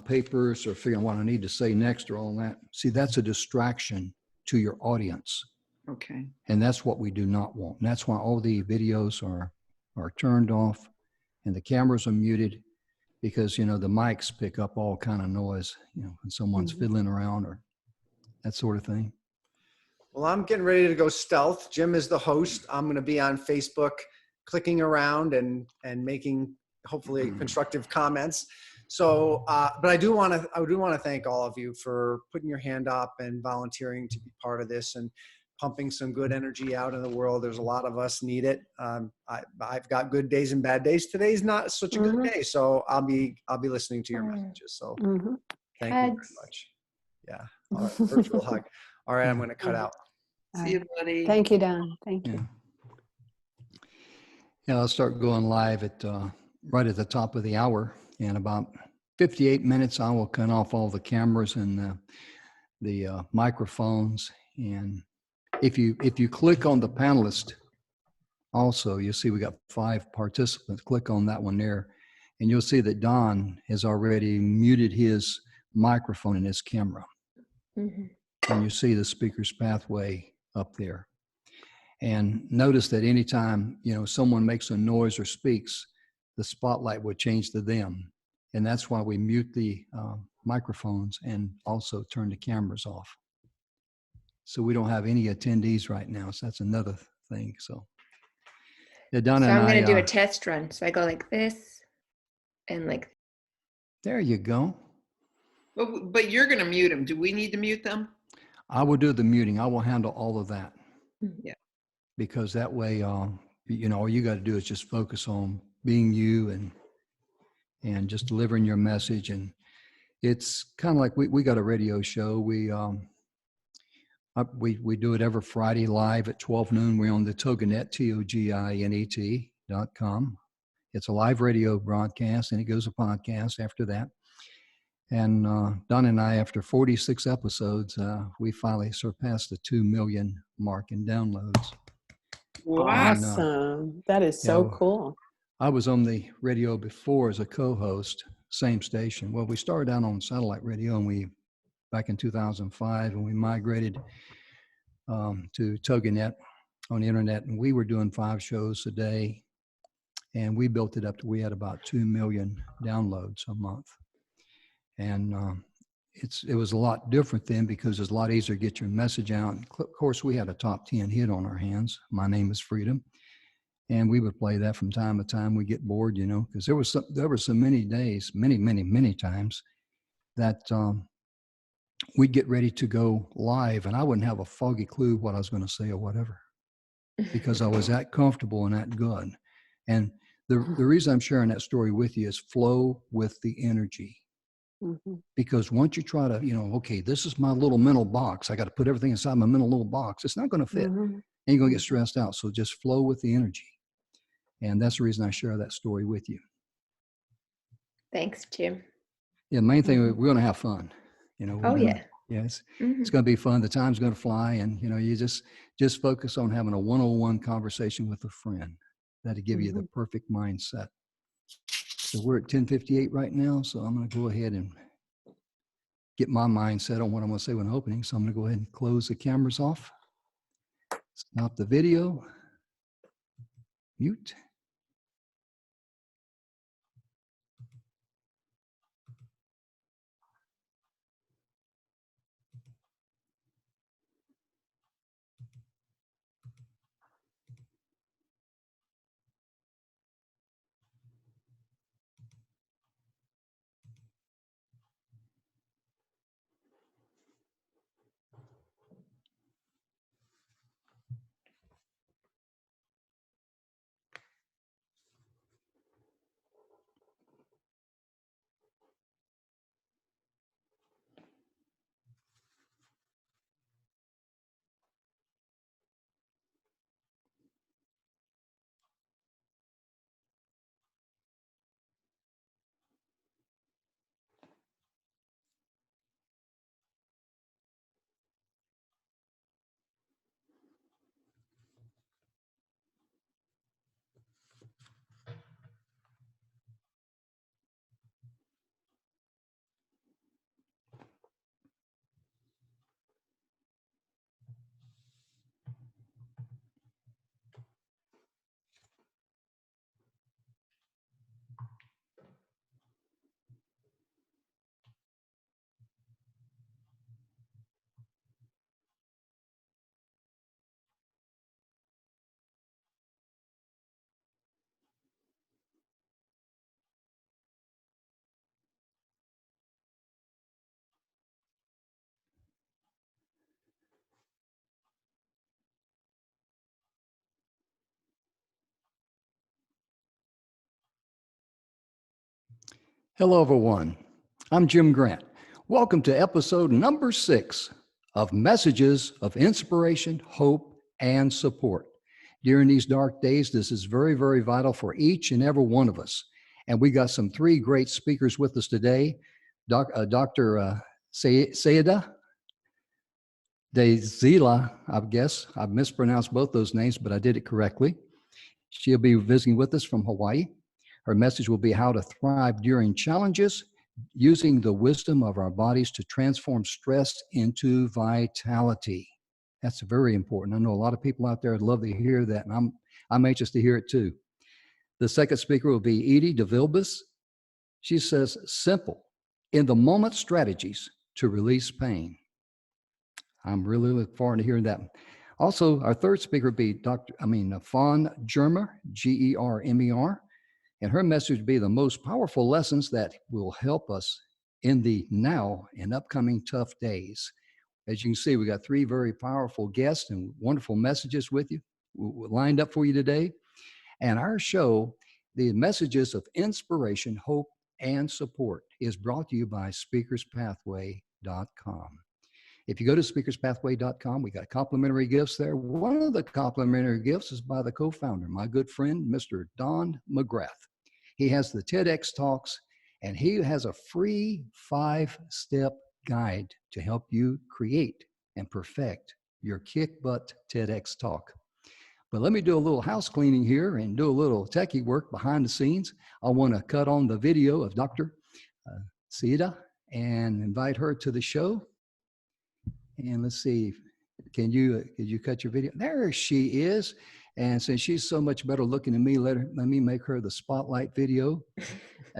papers or figuring what I need to say next or all that. See, that's a distraction to your audience. Okay. And that's what we do not want. And that's why all the videos are turned off and the cameras are muted, because, you know, the mics pick up all kind of noise, you know, when someone's fiddling around or that sort of thing. Well, I'm getting ready to go stealth. Jim is the host. I'm going to be on Facebook clicking around and making hopefully constructive comments. So, but I do want to thank all of you for putting your hand up and volunteering to be part of this and pumping some good energy out in the world. There's a lot of us need it. I've got good days and bad days. Today's not such a good day, so I'll be listening to your messages. So thank you very much. Yeah, all right, virtual hug. All right, I'm going to cut out. See you, buddy. Thank you, Don. Thank you. Yeah, I'll start going live at right at the top of the hour. In about 58 minutes, I will cut off all the cameras and the microphones. And if you click on the panelist, also you'll see we got 5 participants. Click on that one there, and you'll see that Don has already muted his microphone and his camera. And you see the speaker's pathway up there. And notice that anytime, you know, someone makes a noise or speaks, the spotlight will change to them. And that's why we mute the microphones and also turn the cameras off. So we don't have any attendees right now. So that's another thing. So, yeah, Donna So and I'm going to do a test run. So I go like this and like. There you go. But you're going to mute them. Do we need to mute them? I will do the muting. I will handle all of that. Yeah. Because that way, you know, all you got to do is just focus on being you and just delivering your message. And it's kind of like we got a radio show. We do it every Friday live at 12 noon. We're on the Toginet, TOGINET.com. It's a live radio broadcast, and it goes a podcast after that. And Don and I, after 46 episodes, we finally surpassed the 2 million mark in downloads. Wow. Awesome. That is so cool. I was on the radio before as a co-host, same station. Well, we started out on satellite radio, and back in 2005, and we migrated to Toginet on the internet, and we were doing 5 shows a day, and we built it up to, we had about 2 million downloads a month. And it was a lot different then, because it's a lot easier to get your message out. Of course, we had a top 10 hit on our hands, My Name is Freedom. And we would play that from time to time. We get bored, you know, because there were so many days, many times that we'd get ready to go live, and I wouldn't have a foggy clue what I was going to say or whatever, because I was that comfortable and that good. And the reason I'm sharing that story with you is flow with the energy. Because once you try to, you know, okay, this is my little mental box, I got to put everything inside my mental little box, it's not going to fit. And you're going to get stressed out. So just flow with the energy. And that's the reason I share that story with you. Thanks, Jim. Yeah, main thing, we're going to have fun. You know. Yeah. Yes, it's going to be fun. The time's going to fly, and you know, you just focus on having a one-on-one conversation with a friend. That'll give you the perfect mindset. So we're at 10:58 right now, so I'm going to go ahead and get my mindset on what I'm going to say when opening. So I'm going to go ahead and close the cameras off, stop the video, mute. Hello, everyone. I'm Jim Grant. Welcome to episode number 6 of Messages of Inspiration, Hope, and Support. During these dark days, this is very, very vital for each and every one of us. And we got some 3 great speakers with us today. Dr. Sayeda Dezila, I guess. I've mispronounced both those names, but I did it correctly. She'll be visiting with us from Hawaii. Her message will be how to thrive during challenges, using the wisdom of our bodies to transform stress into vitality. That's very important. I know a lot of people out there would love to hear that, and I'm anxious to hear it too. The second speaker will be Edie DeVilbiss. She says, simple, in the moment strategies to release pain. I'm really looking forward to hearing that. Also, our third speaker will be Fawn Germer, Germer. And her message would be the most powerful lessons that will help us in the now and upcoming tough days. As you can see, we got 3 very powerful guests and wonderful messages with you, lined up for you today. And our show, the Messages of Inspiration, Hope, and Support, is brought to you by speakerspathway.com. If you go to speakerspathway.com, we got complimentary gifts there. One of the complimentary gifts is by the co-founder, my good friend, Mr. Don McGrath. He has the TEDx Talks, and he has a free 5-step guide to help you create and perfect your kick butt TEDx talk. But let me do a little house cleaning here and do a little techie work behind the scenes. I want to cut on the video of Dr. Sayeda and invite her to the show. And let's see, can you cut your video? There she is. And since she's so much better looking than me, let me make her the spotlight video.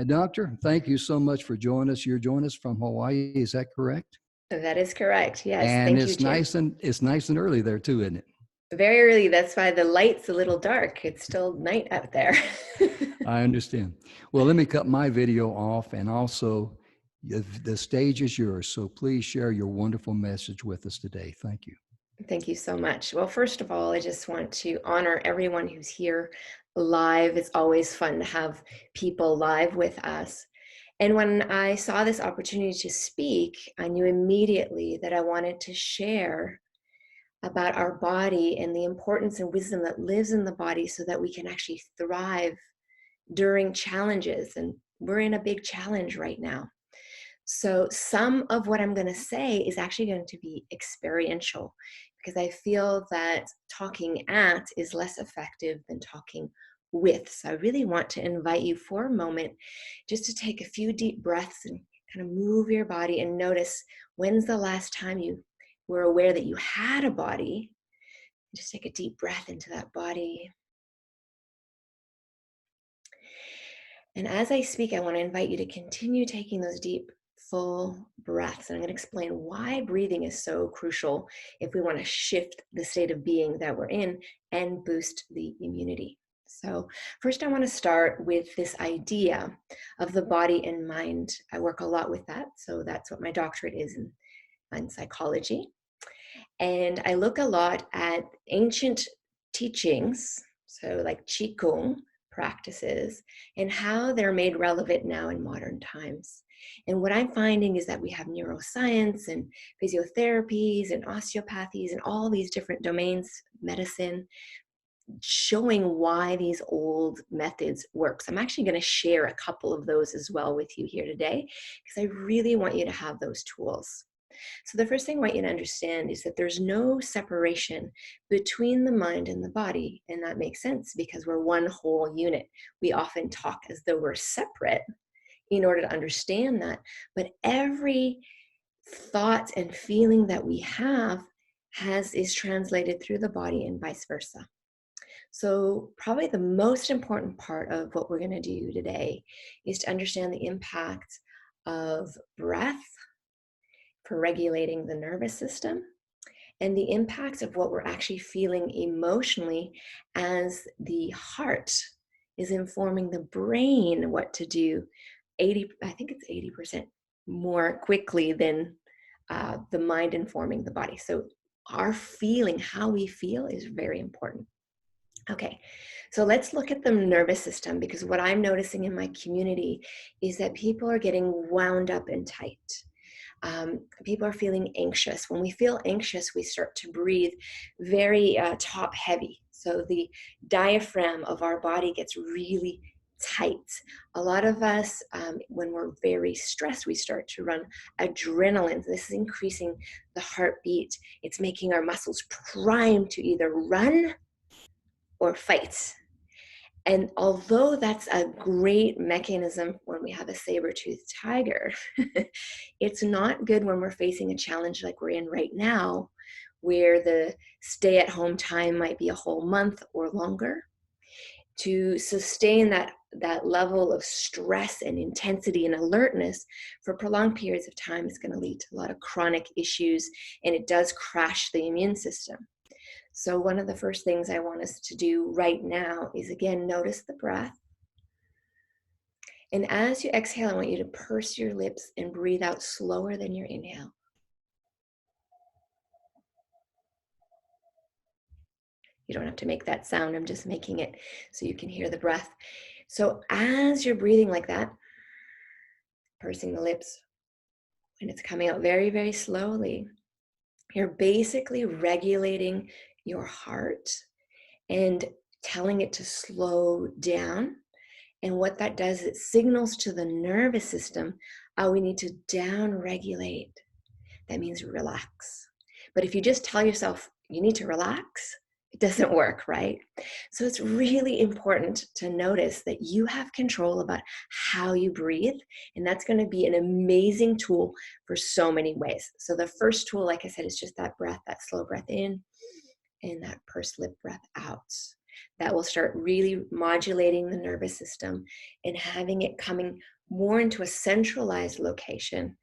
Doctor, thank you so much for joining us. You're joining us from Hawaii, is that correct? That is correct. Yes. And Thank you, Jim. it's nice and early there too, isn't it? Very early. That's why the light's a little dark. It's still night out there. I understand. Well, let me cut my video off, and also the stage is yours. So please share your wonderful message with us today. Thank you. Thank you so much. Well, first of all, I just want to honor everyone who's here live. It's always fun to have people live with us. And when I saw this opportunity to speak, I knew immediately that I wanted to share about our body and the importance and wisdom that lives in the body so that we can actually thrive during challenges. And we're in a big challenge right now. So some of what I'm going to say is actually going to be experiential, because I feel that talking at is less effective than talking with. So I really want to invite you for a moment just to take a few deep breaths and kind of move your body and notice, when's the last time you were aware that you had a body? Just take a deep breath into that body. And as I speak, I want to invite you to continue taking those deep, full breaths. And I'm going to explain why breathing is so crucial if we want to shift the state of being that we're in and boost the immunity. So first, I want to start with this idea of the body and mind. I work a lot with that. So that's what my doctorate is in psychology. And I look a lot at ancient teachings, so like Qigong practices, and how they're made relevant now in modern times. And what I'm finding is that we have neuroscience and physiotherapies and osteopathies and all these different domains, medicine, showing why these old methods work. So I'm actually going to share a couple of those as well with you here today, because I really want you to have those tools. So the first thing I want you to understand is that there's no separation between the mind and the body. And that makes sense because we're one whole unit. We often talk as though we're separate in order to understand that. But every thought and feeling that we have is translated through the body and vice versa. So probably the most important part of what we're going to do today is to understand the impact of breath for regulating the nervous system, and the impacts of what we're actually feeling emotionally as the heart is informing the brain what to do. I think it's 80% more quickly than the mind informing the body. So our feeling, how we feel, is very important. Okay, so let's look at the nervous system, because what I'm noticing in my community is that people are getting wound up and tight. People are feeling anxious. When we feel anxious, we start to breathe very top heavy. So the diaphragm of our body gets really tight. A lot of us, when we're very stressed, we start to run adrenaline. This is increasing the heartbeat. It's making our muscles primed to either run or fight. And although that's a great mechanism when we have a saber-toothed tiger, it's not good when we're facing a challenge like we're in right now, where the stay-at-home time might be a whole month or longer. To sustain that level of stress and intensity and alertness for prolonged periods of time is going to lead to a lot of chronic issues, and it does crash the immune system. So one of the first things I want us to do right now is, again, notice the breath. And as you exhale, I want you to purse your lips and breathe out slower than your inhale. You don't have to make that sound. I'm just making it so you can hear the breath. So as you're breathing like that, pursing the lips, when it's coming out very, very slowly, you're basically regulating your heart and telling it to slow down. And what that does, it signals to the nervous system, oh, we need to down regulate. That means relax. But if you just tell yourself you need to relax, it doesn't work, right? So it's really important to notice that you have control about how you breathe, and that's going to be an amazing tool for so many ways. So the first tool, like I said, is just that breath, that slow breath in, and that pursed lip breath out. That will start really modulating the nervous system and having it coming more into a centralized location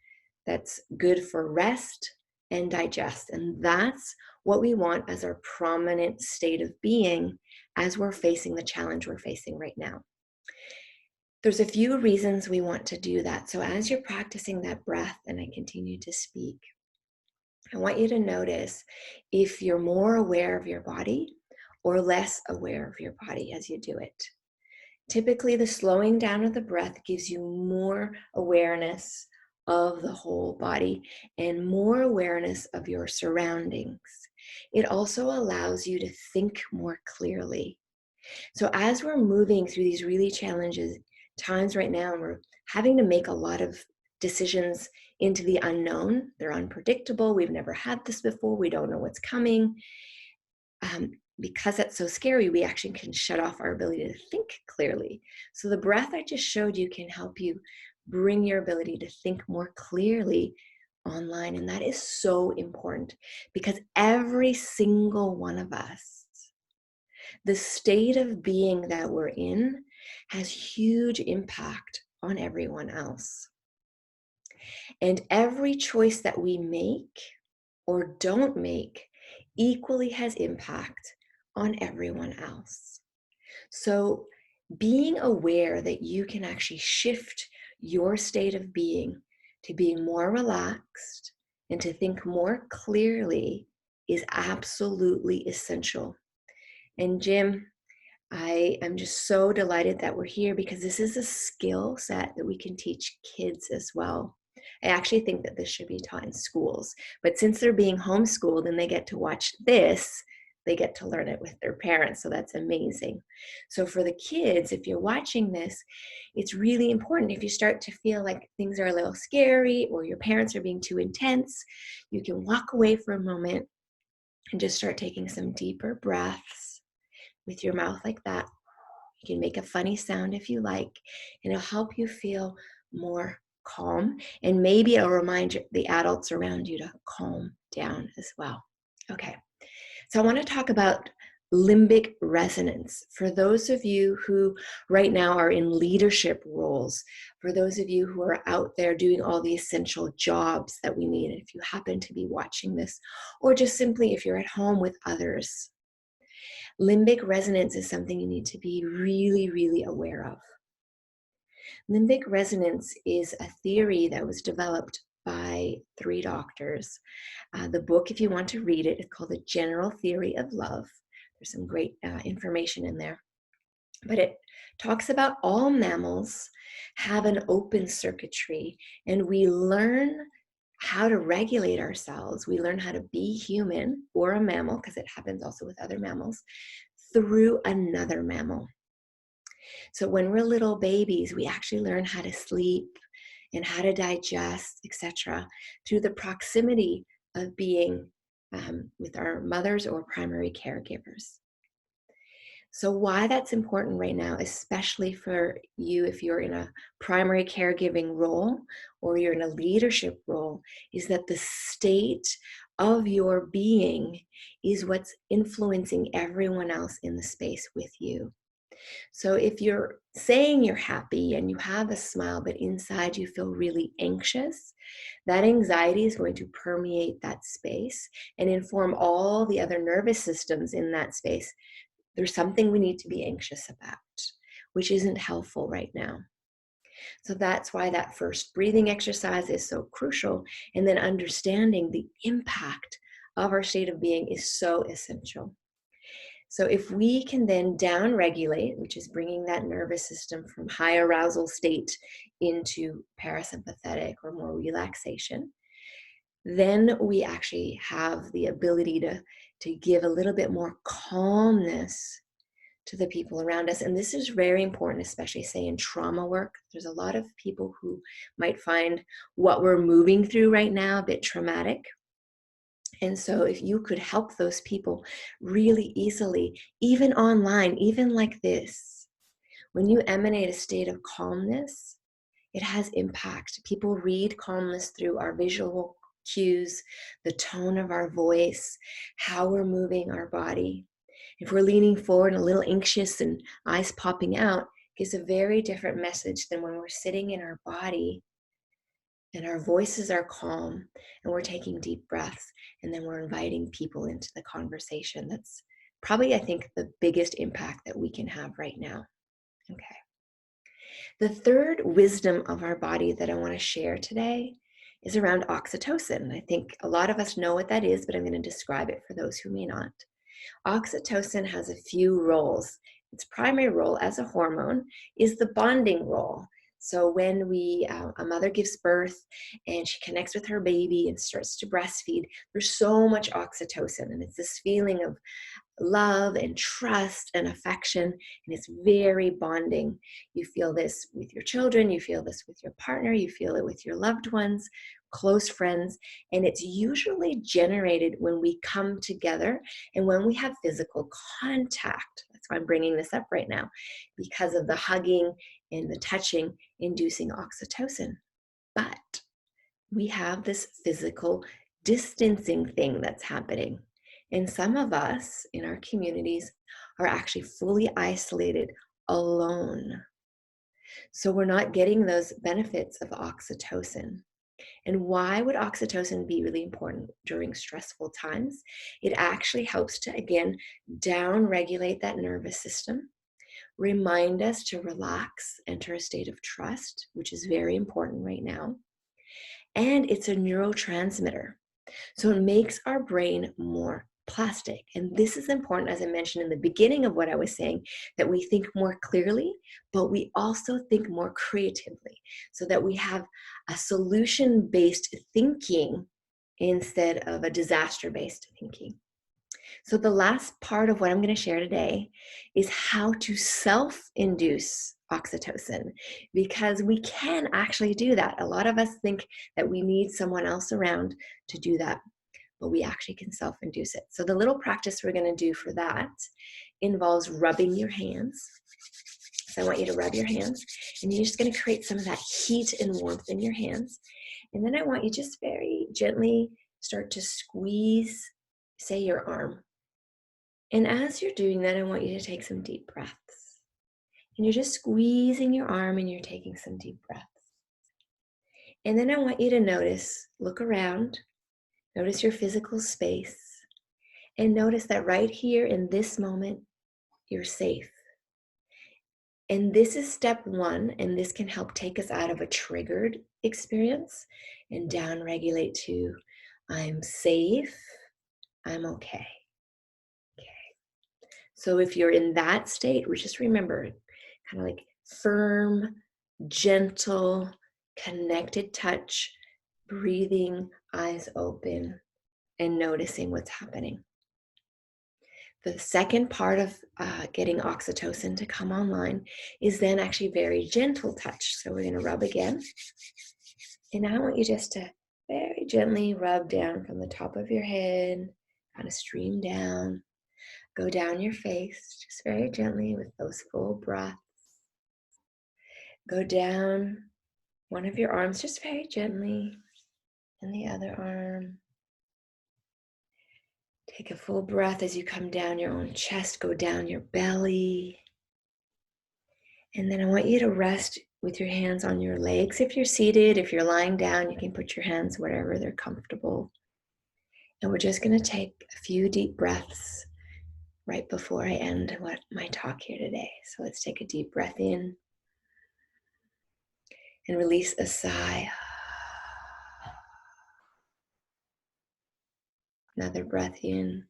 that's good for rest and digest. And that's what we want as our prominent state of being as we're facing the challenge we're facing right now. There's a few reasons we want to do that. So as you're practicing that breath, and I continue to speak, I want you to notice if you're more aware of your body or less aware of your body as you do it. Typically, the slowing down of the breath gives you more awareness of the whole body and more awareness of your surroundings. It also allows you to think more clearly. So as we're moving through these really challenging times right now, and we're having to make a lot of decisions into the unknown. They're unpredictable. We've never had this before. We don't know what's coming. Because that's so scary, we actually can shut off our ability to think clearly. So the breath I just showed you can help you bring your ability to think more clearly online. And that is so important, because every single one of us, the state of being that we're in has huge impact on everyone else. And every choice that we make or don't make equally has impact on everyone else. So being aware that you can actually shift your state of being to being more relaxed and to think more clearly is absolutely essential. And Jim, I am just so delighted that we're here, because this is a skill set that we can teach kids as well. I actually think that this should be taught in schools, but since they're being homeschooled and they get to watch this, they get to learn it with their parents. So that's amazing. So for the kids, if you're watching this, it's really important. If you start to feel like things are a little scary or your parents are being too intense, you can walk away for a moment and just start taking some deeper breaths with your mouth like that. You can make a funny sound if you like, and it'll help you feel more calm. And maybe it'll remind the adults around you to calm down as well. Okay, so I want to talk about limbic resonance. For those of you who right now are in leadership roles, for those of you who are out there doing all the essential jobs that we need, and if you happen to be watching this, or just simply if you're at home with others, limbic resonance is something you need to be really, really aware of. Limbic resonance is a theory that was developed by 3 doctors. The book, if you want to read it, is called The General Theory of Love. There's some great information in there. But it talks about all mammals have an open circuitry, and we learn how to regulate ourselves. We learn how to be human or a mammal, because it happens also with other mammals, through another mammal. So when we're little babies, we actually learn how to sleep and how to digest, etc., through the proximity of being with our mothers or primary caregivers. So why that's important right now, especially for you if you're in a primary caregiving role or you're in a leadership role, is that the state of your being is what's influencing everyone else in the space with you. So if you're saying you're happy and you have a smile, but inside you feel really anxious, that anxiety is going to permeate that space and inform all the other nervous systems in that space. There's something we need to be anxious about, which isn't helpful right now. So that's why that first breathing exercise is so crucial. And then understanding the impact of our state of being is so essential. So if we can then down-regulate, which is bringing that nervous system from high arousal state into parasympathetic or more relaxation, then we actually have the ability to give a little bit more calmness to the people around us. And this is very important, especially say in trauma work. There's a lot of people who might find what we're moving through right now a bit traumatic. And so if you could help those people really easily, even online, even like this, when you emanate a state of calmness, it has impact. People read calmness through our visual cues, the tone of our voice, how we're moving our body. If we're leaning forward and a little anxious and eyes popping out, it gives a very different message than when we're sitting in our body and our voices are calm and we're taking deep breaths, and then we're inviting people into the conversation. That's probably, I think, the biggest impact that we can have right now. Okay. The third wisdom of our body that I want to share today is around oxytocin. I think a lot of us know what that is, but I'm going to describe it for those who may not. Oxytocin has a few roles. Its primary role as a hormone is the bonding role. So when a mother gives birth and she connects with her baby and starts to breastfeed, there's so much oxytocin, and it's this feeling of love and trust and affection, and it's very bonding. You feel this with your children, you feel this with your partner, you feel it with your loved ones, close friends, and it's usually generated when we come together and when we have physical contact. That's why I'm bringing this up right now, because of the hugging and the touching inducing oxytocin. But we have this physical distancing thing that's happening. And some of us in our communities are actually fully isolated, alone. So we're not getting those benefits of oxytocin. And why would oxytocin be really important during stressful times? It actually helps to, again, down-regulate that nervous system, remind us to relax, enter a state of trust, which is very important right now. And it's a neurotransmitter. So it makes our brain more plastic. And this is important, as I mentioned in the beginning of what I was saying, that we think more clearly, but we also think more creatively, so that we have a solution-based thinking instead of a disaster-based thinking. So the last part of what I'm going to share today is how to self-induce oxytocin, because we can actually do that. A lot of us think that we need someone else around to do that, but we actually can self-induce it. So the little practice we're going to do for that involves rubbing your hands. So I want you to rub your hands, and you're just going to create some of that heat and warmth in your hands. And then I want you just very gently start to squeeze, say, your arm. And as you're doing that, I want you to take some deep breaths. And you're just squeezing your arm and you're taking some deep breaths. And then I want you to notice, look around, notice your physical space, and notice that right here in this moment, you're safe. And this is step one, and this can help take us out of a triggered experience and down-regulate to, I'm safe, I'm okay. So if you're in that state, just remember, kind of like firm, gentle, connected touch, breathing, eyes open, and noticing what's happening. The second part of getting oxytocin to come online is then actually very gentle touch. So we're going to rub again. And I want you just to very gently rub down from the top of your head, kind of stream down, go down your face, just very gently with those full breaths. Go down one of your arms, just very gently, and the other arm. Take a full breath as you come down your own chest, go down your belly. And then I want you to rest with your hands on your legs. If you're seated, if you're lying down, you can put your hands wherever they're comfortable. And we're just going to take a few deep breaths right before I end my talk here today. So let's take a deep breath in and release a sigh. Another breath in.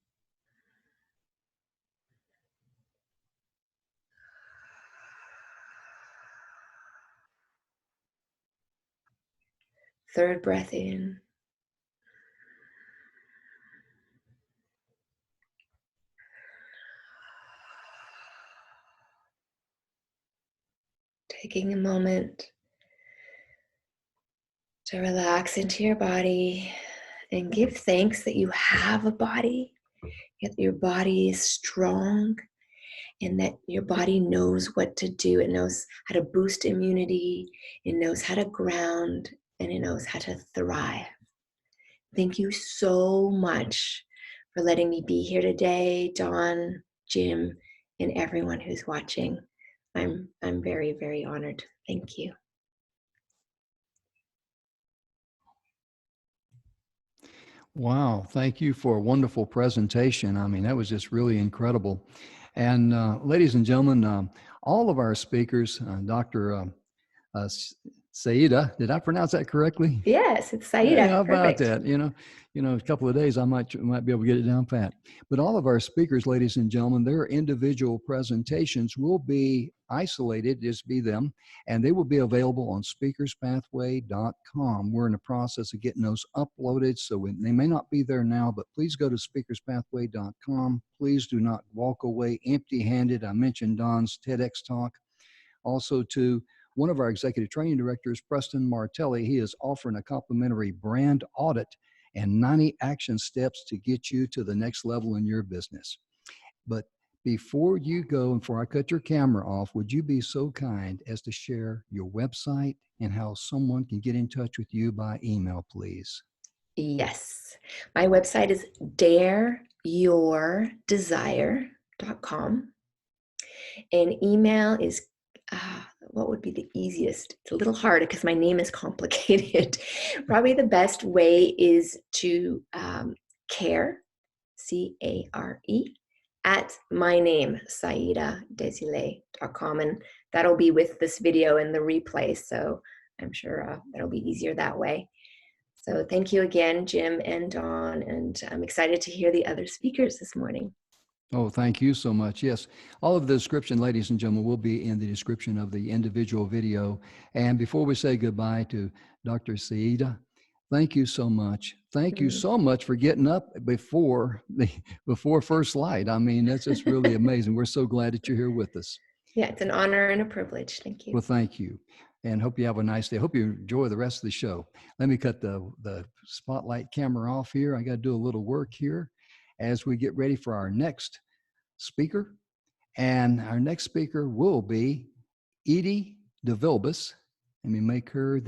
Third breath in. Taking a moment to relax into your body and give thanks that you have a body, that your body is strong, and that your body knows what to do. It knows how to boost immunity, it knows how to ground, and it knows how to thrive. Thank you so much for letting me be here today, Dawn, Jim, and everyone who's watching. I'm very, very honored. Thank you. Wow, thank you for a wonderful presentation. I mean, that was just really incredible. And ladies and gentlemen, all of our speakers, Dr. Saida, did I pronounce that correctly? Yes, it's Saida. Yeah, how about Perfect. that? A couple of days I might be able to get it down pat. But all of our speakers, ladies and gentlemen, their individual presentations will be isolated, just be them, and they will be available on speakerspathway.com. We're in the process of getting those uploaded, so they may not be there now, but please go to speakerspathway.com. Please do not walk away empty-handed. I mentioned Don's TEDx talk. Also, to one of our executive training directors, Preston Martelli, he is offering a complimentary brand audit and 90 action steps to get you to the next level in your business. But before you go and before I cut your camera off, would you be so kind as to share your website and how someone can get in touch with you by email, please? Yes. My website is dareyourdesire.com. And email is, what would be the easiest? It's a little harder because my name is complicated. Probably the best way is to care, C-A-R-E, at my name, SaidaDesile.com. And that'll be with this video and the replay. So I'm sure that'll be easier that way. So thank you again, Jim and Dawn. And I'm excited to hear the other speakers this morning. Oh, thank you so much. Yes, all of the description, ladies and gentlemen, will be in the description of the individual video. And before we say goodbye to Dr. Saida, thank you so much. Thank you so much for getting up before first light. I mean, that's just really amazing. We're so glad that you're here with us. Yeah, it's an honor and a privilege. Thank you. Well, thank you. And hope you have a nice day. Hope you enjoy the rest of the show. Let me cut the spotlight camera off here. I got to do a little work here as we get ready for our next speaker. And our next speaker will be Edie DeVilbiss. Let me make her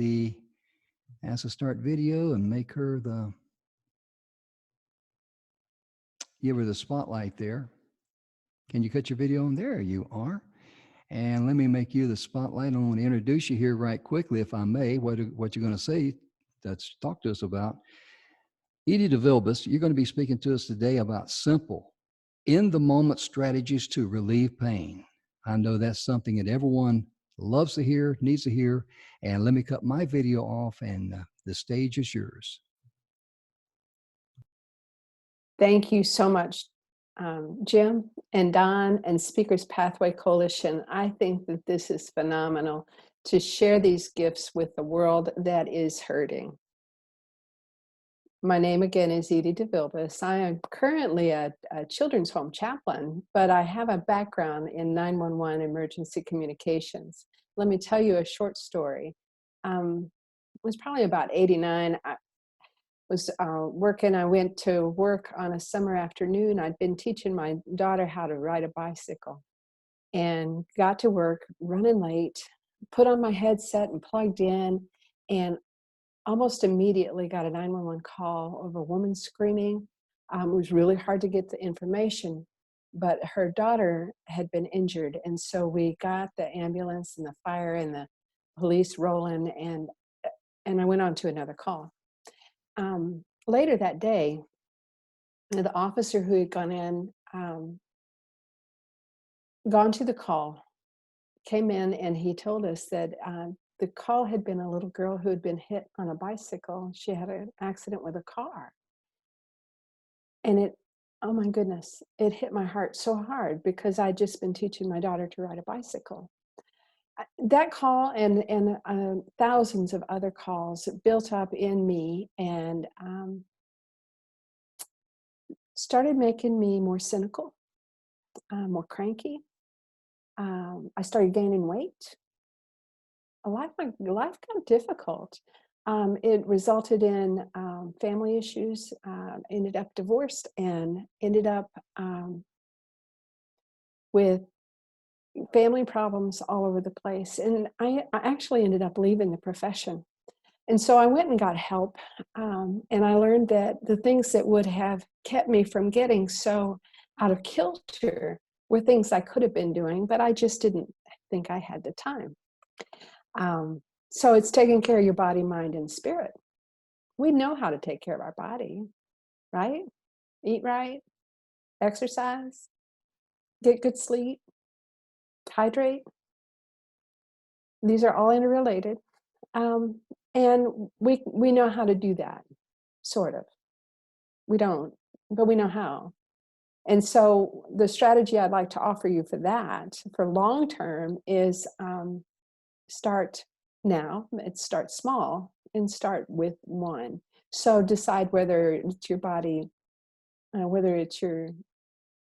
as a start video and make her give her the spotlight there. Can you cut your video on? There you are. And let me make you the spotlight. I want to introduce you here right quickly, if I may, what you're going to say, talk to us about. Edie DeVilbiss, you're going to be speaking to us today about simple, in-the-moment strategies to relieve pain. I know that's something that everyone loves to hear, needs to hear. And let me cut my video off, and the stage is yours. Thank you so much, Jim and Don and Speakers Pathway Coalition, I think that this is phenomenal to share these gifts with the world that is hurting. My name again is Edie DeVilbiss. I am currently a children's home chaplain, but I have a background in 911 emergency communications. Let me tell you a short story. It was probably about 89. I was working, I went to work on a summer afternoon. I'd been teaching my daughter how to ride a bicycle and got to work running late, put on my headset and plugged in, and almost immediately got a 911 call of a woman screaming. It was really hard to get the information, but her daughter had been injured. And so we got the ambulance and the fire and the police rolling, and I went on to another call. Later that day, the officer who had gone in, gone to the call, came in and he told us that the call had been a little girl who had been hit on a bicycle. She had an accident with a car. And it, oh my goodness, it hit my heart so hard because I'd just been teaching my daughter to ride a bicycle. That call and thousands of other calls built up in me and started making me more cynical, more cranky. I started gaining weight. Life got difficult. It resulted in family issues, ended up divorced, and ended up with family problems all over the place. And I actually ended up leaving the profession. And so I went and got help. And I learned that the things that would have kept me from getting so out of kilter were things I could have been doing, but I just didn't think I had the time. So it's taking care of your body, mind, and spirit. We know how to take care of our body, right? Eat right, exercise, get good sleep, hydrate. These are all interrelated. And we know how to do that, sort of. We don't, but we know how. And so the strategy I'd like to offer you for that, for long term, is start now. Start small and start with one. So decide whether it's your body, whether it's your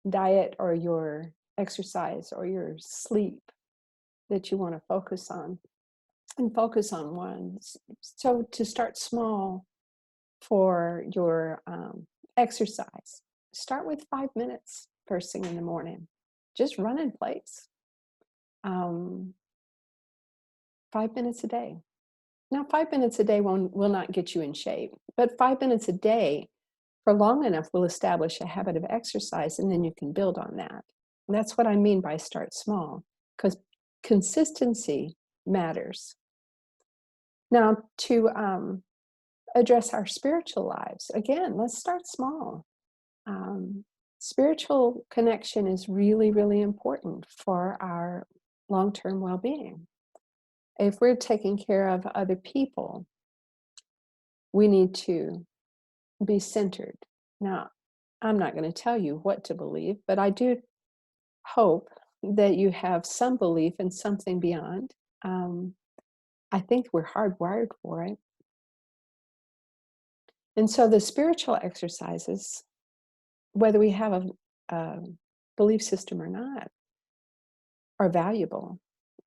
diet or your exercise or your sleep that you want to focus on, and focus on one. So to start small for your exercise, start with 5 minutes first thing in the morning. Just run in place. 5 minutes a day. Now, 5 minutes a day will not get you in shape, but 5 minutes a day for long enough will establish a habit of exercise, and then you can build on that. And that's what I mean by start small, because consistency matters. Now, to address our spiritual lives, again, let's start small. Spiritual connection is really, really important for our long-term well-being. If we're taking care of other people, we need to be centered. Now, I'm not going to tell you what to believe, but I do hope that you have some belief in something beyond. I think we're hardwired for it. And so the spiritual exercises, whether we have a belief system or not, are valuable.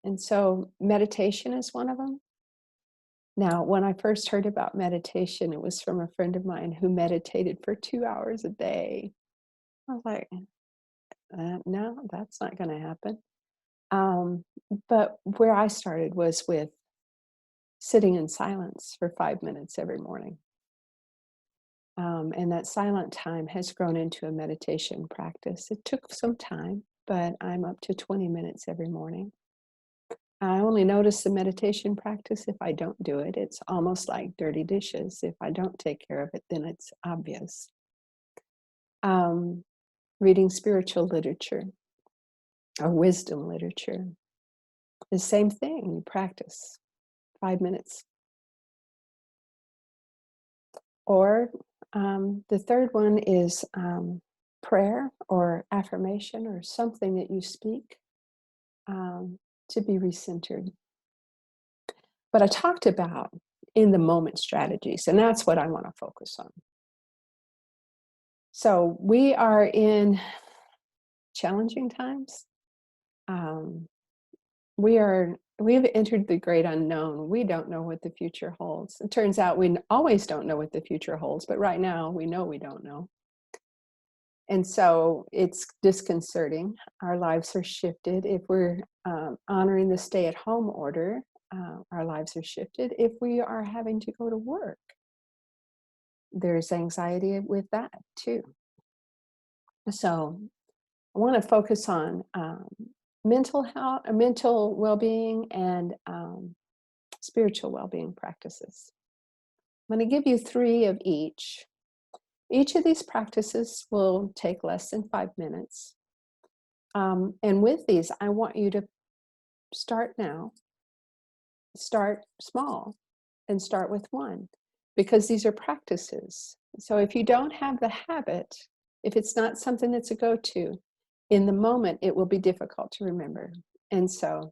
And so meditation is one of them. Now, when I first heard about meditation, it was from a friend of mine who meditated for 2 hours a day. I was like, no, that's not going to happen. But where I started was with sitting in silence for 5 minutes every morning. And that silent time has grown into a meditation practice. It took some time, but I'm up to 20 minutes every morning. I only notice the meditation practice if I don't do it. It's almost like dirty dishes. If I don't take care of it, then it's obvious. Reading spiritual literature or wisdom literature, the same thing. You practice 5 minutes. Or the third one is prayer or affirmation or something that you speak to be recentered. But I talked about in the moment strategies, and that's what I want to focus on. So we are in challenging times. We've entered the great unknown. We don't know what the future holds. It turns out we always don't know what the future holds, but right now we know we don't know. And so it's disconcerting. Our lives are shifted. If we're honoring the stay-at-home order, our lives are shifted. If we are having to go to work, there's anxiety with that too. So I want to focus on mental health, mental well-being, and spiritual well-being practices. I'm going to give you 3 of each. Each of these practices will take less than 5 minutes. And with these, I want you to start now, start small, and start with one, because these are practices. So if you don't have the habit, if it's not something that's a go-to, in the moment, it will be difficult to remember. And so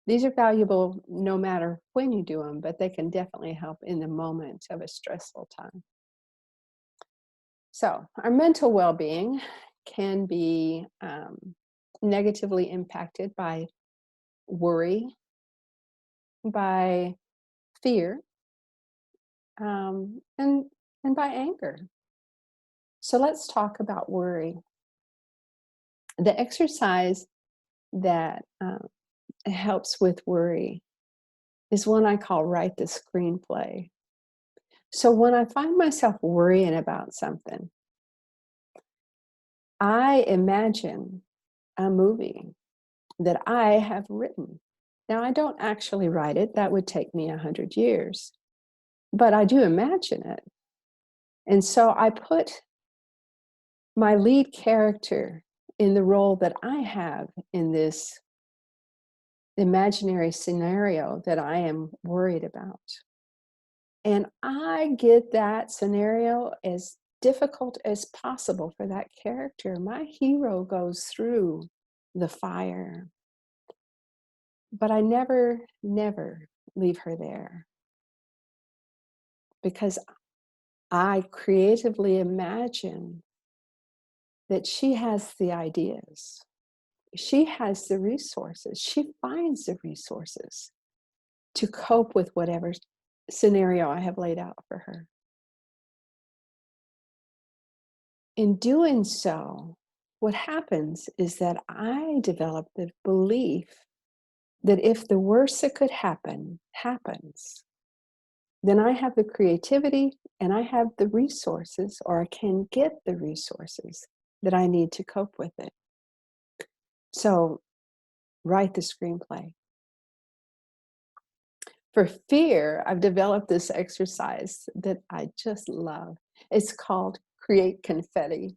these are valuable no matter when you do them, but they can definitely help in the moment of a stressful time. So our mental well-being can be negatively impacted by worry, by fear, and by anger. So let's talk about worry. The exercise that helps with worry is one I call write the screenplay. So when I find myself worrying about something, I imagine a movie that I have written. Now, I don't actually write it. That would take me 100 years. But I do imagine it. And so I put my lead character in the role that I have in this imaginary scenario that I am worried about. And I get that scenario as difficult as possible for that character. My hero goes through the fire, but I never leave her there, because I creatively imagine that she has the ideas. She has the resources. She finds the resources to cope with whatever scenario I have laid out for her. In doing so, what happens is that I develop the belief that if the worst that could happen happens, then I have the creativity and I have the resources, or I can get the resources that I need to cope with it. So write the screenplay. For fear, I've developed this exercise that I just love. It's called Create Confetti.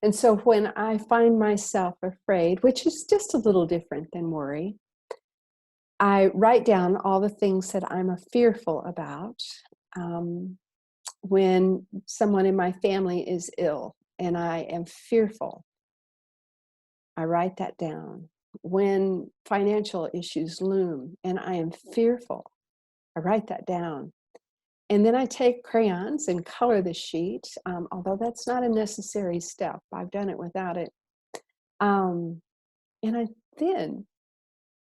And so when I find myself afraid, which is just a little different than worry, I write down all the things that I'm fearful about. When someone in my family is ill and I am fearful, I write that down. When financial issues loom and I am fearful, I write that down. And then I take crayons and color the sheet, although that's not a necessary step. I've done it without it. And I then,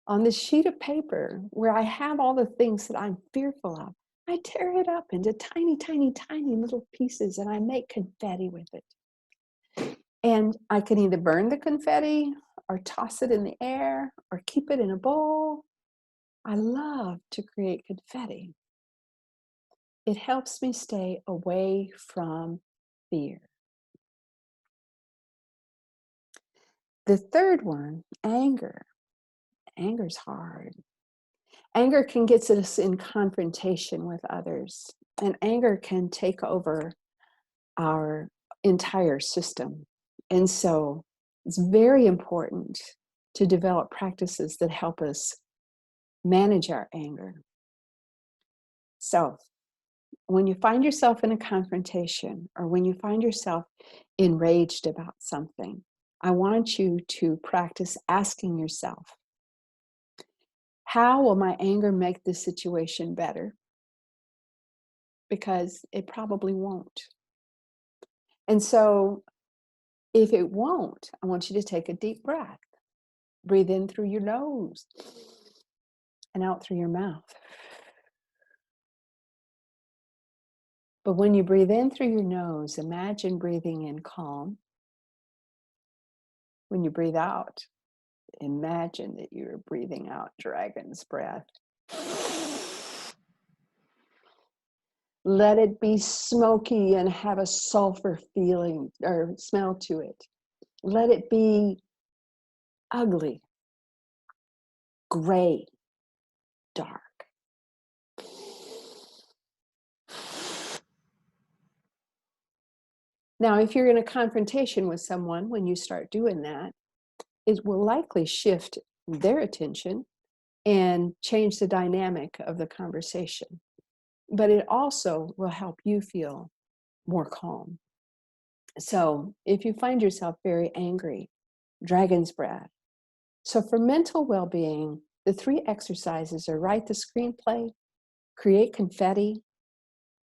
on this sheet of paper where I have all the things that I'm fearful of, I tear it up into tiny, tiny, tiny little pieces and I make confetti with it. And I can either burn the confetti or toss it in the air or keep it in a bowl. I love to create confetti. It helps me stay away from fear. The third one, anger. Anger's hard. Anger can get us in confrontation with others, and anger can take over our entire system. And so it's very important to develop practices that help us manage our anger. So when you find yourself in a confrontation or when you find yourself enraged about something, I want you to practice asking yourself, how will my anger make this situation better? Because it probably won't. And so if it won't, I want you to take a deep breath. Breathe in through your nose and out through your mouth. But when you breathe in through your nose, imagine breathing in calm. When you breathe out, imagine that you're breathing out dragon's breath. Let it be smoky and have a sulfur feeling or smell to it. Let it be ugly, gray, dark. Now, if you're in a confrontation with someone, when you start doing that, it will likely shift their attention and change the dynamic of the conversation. But it also will help you feel more calm. So if you find yourself very angry, dragon's breath. So for mental well-being, the 3 exercises are write the screenplay, create confetti,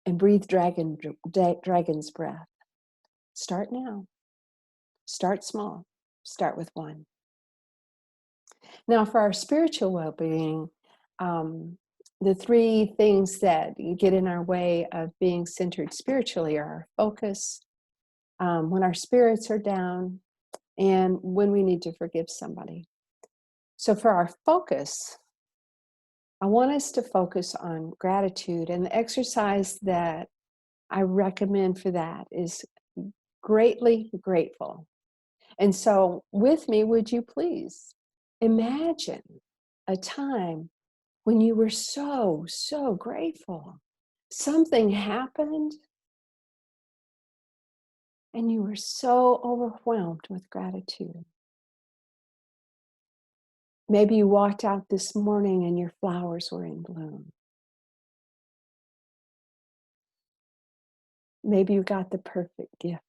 and breathe dragon's breath. Start now. Start small. Start with 1. Now, for our spiritual well-being, the 3 things that get in our way of being centered spiritually are our focus, when our spirits are down, and when we need to forgive somebody. So for our focus, I want us to focus on gratitude. And the exercise that I recommend for that is greatly grateful. And so with me, would you please imagine a time when you were so, so grateful. Something happened and you were so overwhelmed with gratitude. Maybe you walked out this morning and your flowers were in bloom. Maybe you got the perfect gift.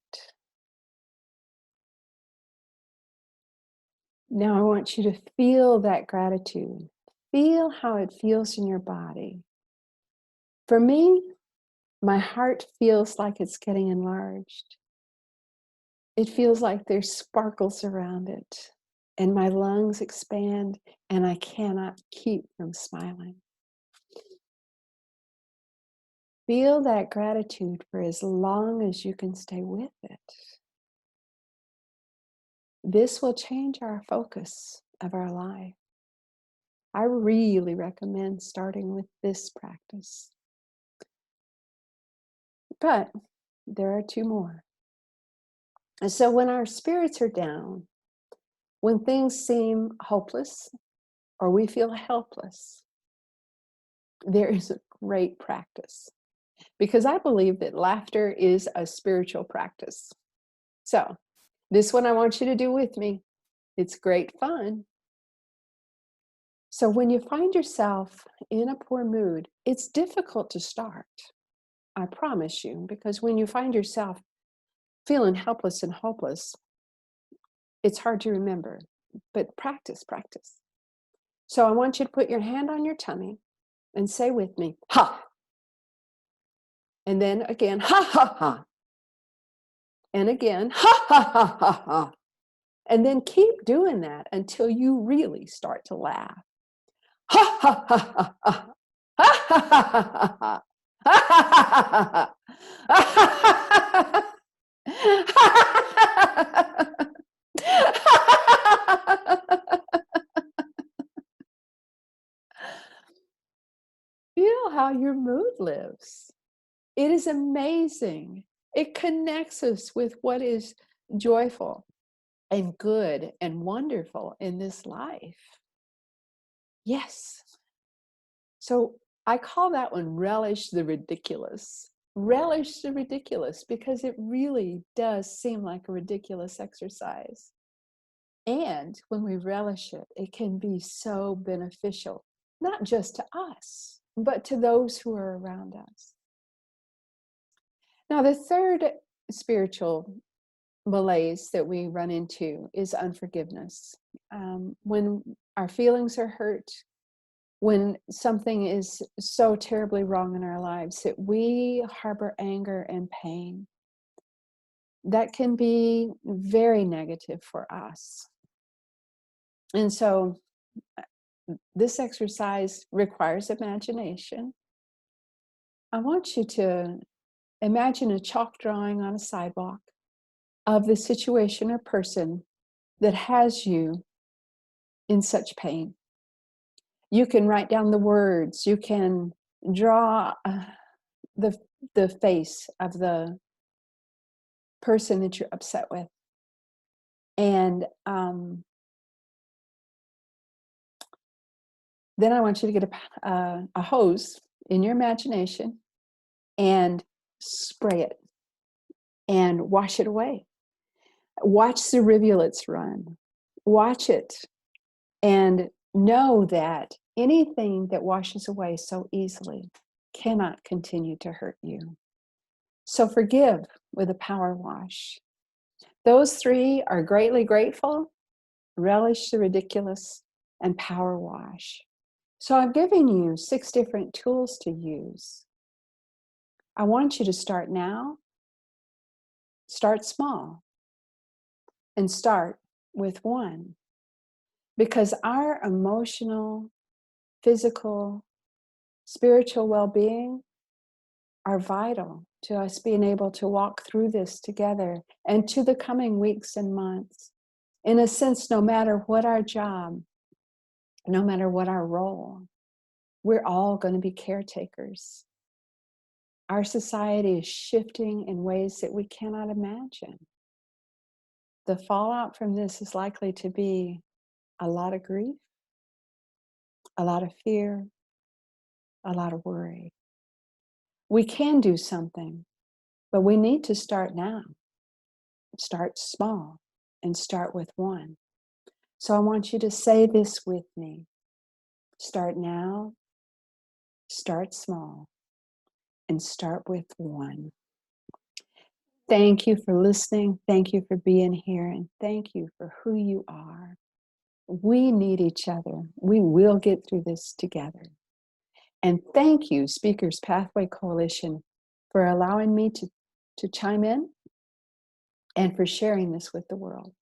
Now I want you to feel that gratitude. Feel how it feels in your body. For me, my heart feels like it's getting enlarged. It feels like there's sparkles around it. And my lungs expand and I cannot keep from smiling. Feel that gratitude for as long as you can stay with it. This will change our focus of our life. I really recommend starting with this practice. But there are 2 more. And so when our spirits are down, when things seem hopeless or we feel helpless, there is a great practice. Because I believe that laughter is a spiritual practice. So this one I want you to do with me. It's great fun. So when you find yourself in a poor mood, it's difficult to start. I promise you, because when you find yourself feeling helpless and hopeless, it's hard to remember, but practice. So I want you to put your hand on your tummy and say with me, ha. And then again, ha, ha, ha. And again, ha, ha, ha, ha, ha. And then keep doing that until you really start to laugh. Ha, ha, ha, ha, ha. Ha, ha, ha, ha, ha. Ha, ha, ha, ha, ha. Feel how your mood lives. It is amazing. It connects us with what is joyful and good and wonderful in this life. Yes. So I call that one relish the ridiculous. Relish the ridiculous because it really does seem like a ridiculous exercise. And when we relish it, it can be so beneficial, not just to us, but to those who are around us. Now, the third spiritual malaise that we run into is unforgiveness. When our feelings are hurt, when something is so terribly wrong in our lives that we harbor anger and pain, that can be very negative for us. And so this exercise requires imagination. I want you to imagine a chalk drawing on a sidewalk of the situation or person that has you in such pain. You can write down the words, you can draw the face of the person that you're upset with. And then I want you to get a hose in your imagination and spray it and wash it away. Watch the rivulets run. Watch it and know that anything that washes away so easily cannot continue to hurt you. So forgive with a power wash. Those three are greatly grateful, relish the ridiculous, and power wash. So I've given you 6 different tools to use. I want you to start now. Start small and start with one. Because our emotional, physical, spiritual well-being are vital to us being able to walk through this together and to the coming weeks and months. In a sense, no matter what our job, no matter what our role, we're all going to be caretakers. Our society is shifting in ways that we cannot imagine. The fallout from this is likely to be a lot of grief, a lot of fear, a lot of worry. We can do something, but we need to start now. Start small and start with one. So I want you to say this with me. Start now, start small, and start with one. Thank you for listening. Thank you for being here. And thank you for who you are. We need each other. We will get through this together. And thank you, Speakers Pathway Coalition, for allowing me to chime in and for sharing this with the world.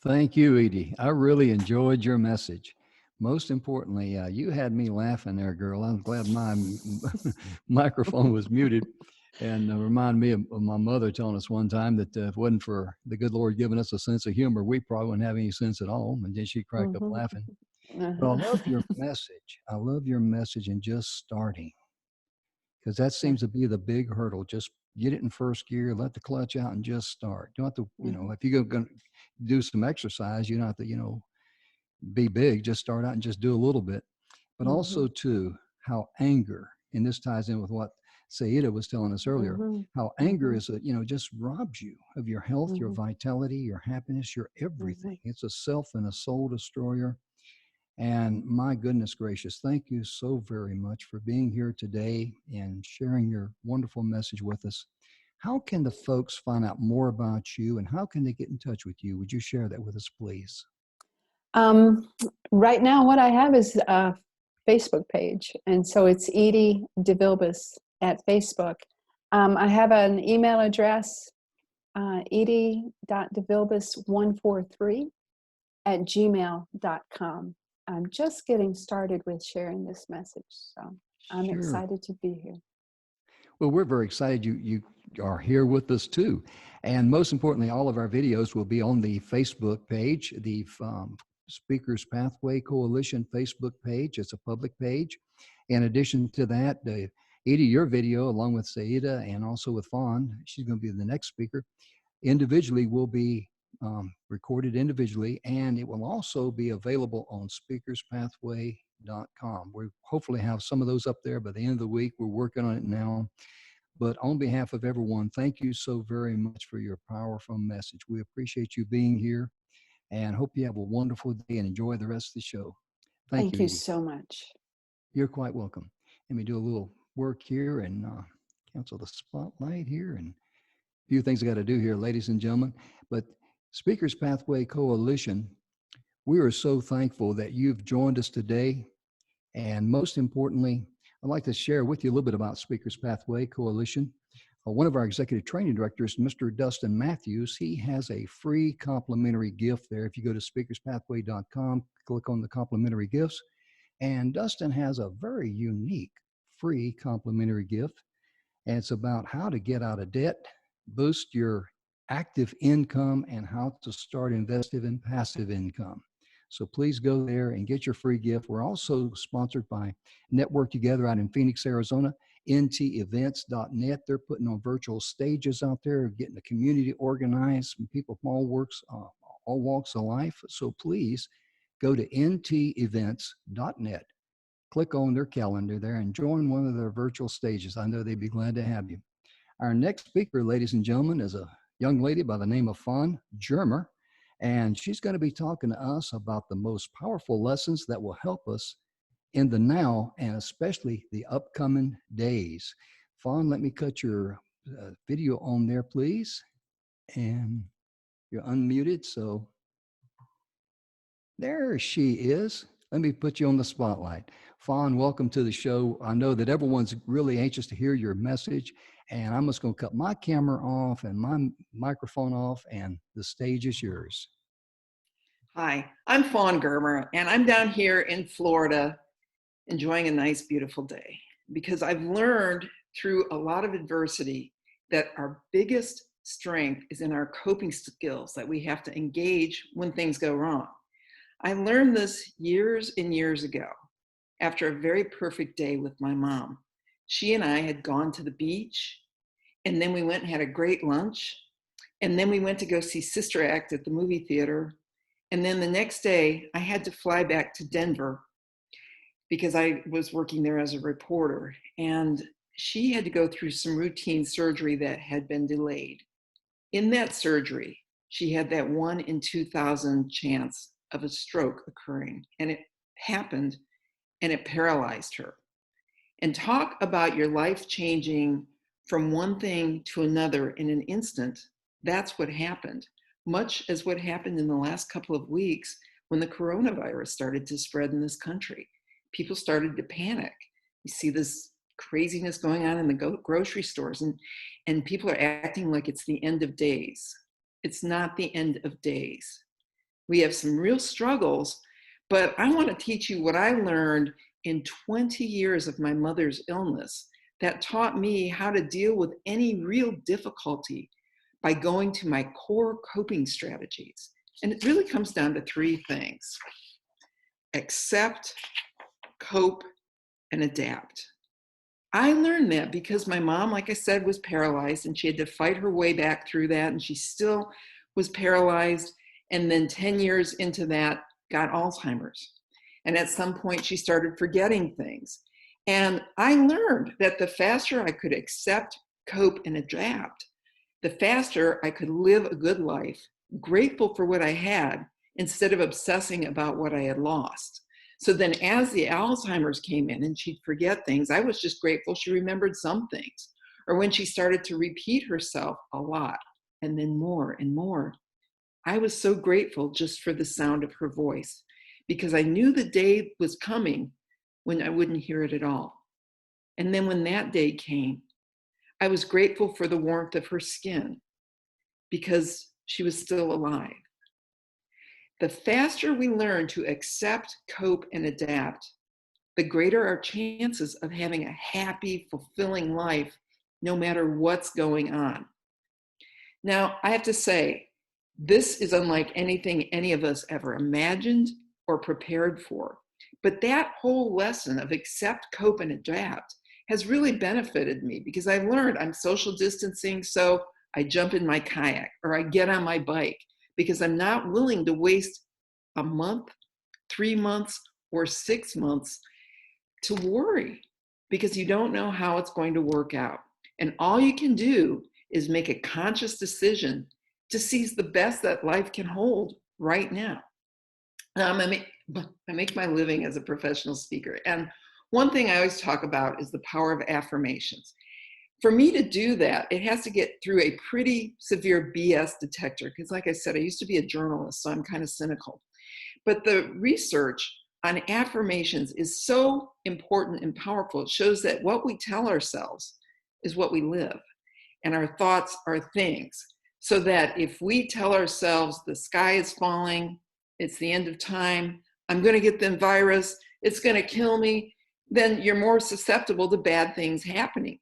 Thank you, Edie. I really enjoyed your message. Most importantly, you had me laughing there, girl. I'm glad my microphone was muted. And remind me of my mother telling us one time that if it wasn't for the good Lord giving us a sense of humor, we probably wouldn't have any sense at all. And then she cracked up laughing. But I love your message. I love your message and just starting, because that seems to be the big hurdle. Just get it in first gear, let the clutch out, and just start. You don't have to, if you're going to do some exercise, you don't have to, be big. Just start out and just do a little bit. But also, too, how anger, and this ties in with what Saida was telling us earlier, how anger is, just robs you of your health, your vitality, your happiness, your everything. It's a self and a soul destroyer. And my goodness gracious, thank you so very much for being here today and sharing your wonderful message with us. How can the folks find out more about you and how can they get in touch with you? Would you share that with us, please? Right now, what I have is a Facebook page. And so it's Edie DeVilbiss at Facebook. I have an email address, edie.devilbiss143@gmail.com. I'm just getting started with sharing this message. So I'm excited to be here. Well, we're very excited you are here with us too. And most importantly, all of our videos will be on the Facebook page, the Speakers Pathway Coalition Facebook page. It's a public page. In addition to that, Edie, your video, along with Saida and also with Fawn, she's going to be the next speaker, individually will be recorded individually, and it will also be available on speakerspathway.com. We hopefully have some of those up there by the end of the week. We're working on it now. But on behalf of everyone, thank you so very much for your powerful message. We appreciate you being here and hope you have a wonderful day and enjoy the rest of the show. Thank you, you Edie. so much. You're quite welcome. let me do a little work here and cancel the spotlight here and a few things I got to do here, ladies and gentlemen. But Speakers Pathway Coalition, we are so thankful that you've joined us today. And most importantly, I'd like to share with you a little bit about Speakers Pathway Coalition. One of our executive training directors, Mr. Dustin Matthews, he has a free complimentary gift there. If you go to speakerspathway.com, click on the complimentary gifts, and Dustin has a very unique free complimentary gift. And it's about how to get out of debt, boost your active income, and how to start investing in passive income. So please go there and get your free gift. We're also sponsored by Network Together out in Phoenix, Arizona, ntevents.net. They're putting on virtual stages out there, getting the community organized, from people from all walks of life. So please go to ntevents.net, click on their calendar there, and join one of their virtual stages. I know they'd be glad to have you. Our next speaker, ladies and gentlemen, is a young lady by the name of Fawn Germer. And she's going to be talking to us about the most powerful lessons that will help us in the now and especially the upcoming days. Fawn, let me cut your video on there, please. And you're unmuted, so there she is. Let me put you on the spotlight. Fawn, welcome to the show. I know that everyone's really anxious to hear your message, and I'm just going to cut my camera off and my microphone off, and the stage is yours. Hi, I'm Fawn Germer, and I'm down here in Florida enjoying a nice, beautiful day because I've learned through a lot of adversity that our biggest strength is in our coping skills that we have to engage when things go wrong. I learned this years and years ago after a very perfect day with my mom. She and I had gone to the beach, and then we went and had a great lunch, and then we went to go see Sister Act at the movie theater. And then the next day, I had to fly back to Denver because I was working there as a reporter. And she had to go through some routine surgery that had been delayed. In that surgery, she had that 1 in 2,000 chance of a stroke occurring. And it happened, and it paralyzed her. And talk about your life changing from one thing to another in an instant. That's what happened. Much as what happened in the last couple of weeks when the coronavirus started to spread in this country. People started to panic. You see this craziness going on in the grocery stores, and people are acting like it's the end of days. It's not the end of days. We have some real struggles, but I want to teach you what I learned in 20 years of my mother's illness that taught me how to deal with any real difficulty by going to my core coping strategies. And it really comes down to 3 things: accept, cope, and adapt. I learned that because my mom, like I said, was paralyzed, and she had to fight her way back through that, and she still was paralyzed. And then 10 years into that, got Alzheimer's. And at some point, she started forgetting things. And I learned that the faster I could accept, cope, and adapt, the faster I could live a good life, grateful for what I had, instead of obsessing about what I had lost. So then as the Alzheimer's came in and she'd forget things, I was just grateful she remembered some things. Or when she started to repeat herself a lot, and then more and more, I was so grateful just for the sound of her voice, because I knew the day was coming when I wouldn't hear it at all. And then when that day came, I was grateful for the warmth of her skin because she was still alive. The faster we learn to accept, cope, and adapt, the greater our chances of having a happy, fulfilling life, no matter what's going on. Now, I have to say, this is unlike anything any of us ever imagined or prepared for. But that whole lesson of accept, cope, and adapt has really benefited me because I've learned I'm social distancing, so I jump in my kayak or I get on my bike because I'm not willing to waste a month, 3 months, or 6 months to worry because you don't know how it's going to work out. And all you can do is make a conscious decision to seize the best that life can hold right now. I make my living as a professional speaker. And one thing I always talk about is the power of affirmations. For me to do that, it has to get through a pretty severe BS detector. Because like I said, I used to be a journalist, so I'm kind of cynical. But the research on affirmations is so important and powerful. It shows that what we tell ourselves is what we live, and our thoughts are things. So that if we tell ourselves the sky is falling, it's the end of time, I'm going to get the virus, it's going to kill me, then you're more susceptible to bad things happening.